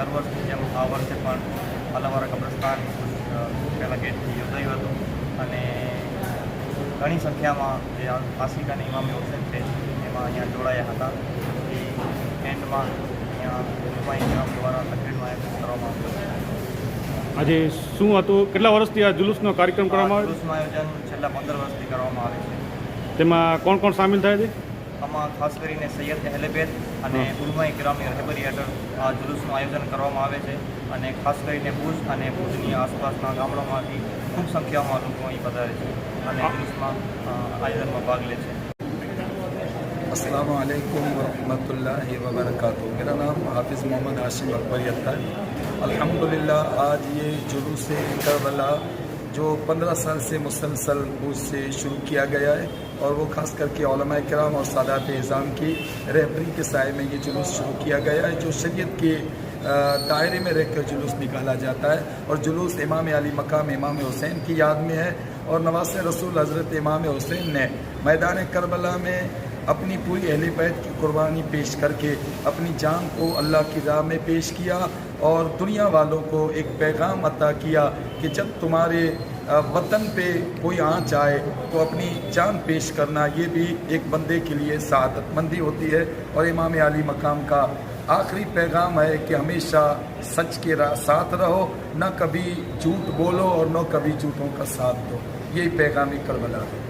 દર વર્ષની જેમ આ વર્ષે પણ અલાવારા કબ્રસ્તાન પહેલાં ગેટથી યોજાયું હતું અને ઘણી સંખ્યામાં જે ફાસિકાના ઇમામ હુસૈન છે એમાં અહીંયા જોડાયા હતા. પછી એન્ડમાં અહીંયા ઉલમાએ ઇમામ દ્વારા તકરીરનું આયોજન કરવામાં આવ્યું. આજે શું હતું, કેટલા વર્ષથી આ જુલુસનો કાર્યક્રમ કરવામાં આવે? જુલુસનું આયોજન છેલ્લા 15 વર્ષથી કરવામાં આવે છે. તેમાં કોણ કોણ સામેલ થાય છે? આમાં ખાસ કરીને સૈયદ અહેલે બેત અને ઉલમાએ કિરામની રહેબરી હેઠળ આ જુલુસનું આયોજન કરવામાં આવે છે અને ખાસ કરીને ભુજ અને ભુજની આસપાસના ગામડામાંથી ખૂબ સંખ્યામાં લોકો અહીં પધારે છે અને જુલુસમાં આયોજનમાં ભાગ લે છે. अस्सलाम वालेकुम वरहमतुल्लाहि वबरकातुहू। मेरा नाम हाफिज़ मोहम्मद हाशिम अकबरियत है। अल्हम्दुलिल्लाह आज ये जुलूस करबला जो 15 साल से मुसलसल उससे शुरू किया गया है और वो खास करके उलमाए किराम और सादात इज़ाम की रहबरी के साए में ये जुलूस शुरू किया गया है, जो शरीयत के दायरे में रहकर जुलूस निकाला जाता है और जुलूस इमाम अली मकाम इमाम हुसैन की याद में है और नवासे रसूल हज़रत इमाम हुसैन ने मैदान करबला में अपनी पूरी अहले बैत की कुर्बानी पेश करके अपनी जान को अल्लाह की राह में पेश किया और दुनिया वालों को एक पैगाम अता किया कि जब तुम्हारे वतन पे कोई आँच आए तो अपनी जान पेश करना, ये भी एक बंदे के लिए सादतमंदी होती है। और इमाम अली मकाम का आखिरी पैगाम है कि हमेशा सच के साथ रहो, न कभी झूठ बोलो और न कभी झूठों का साथ दो। यही पैगाम करबला है।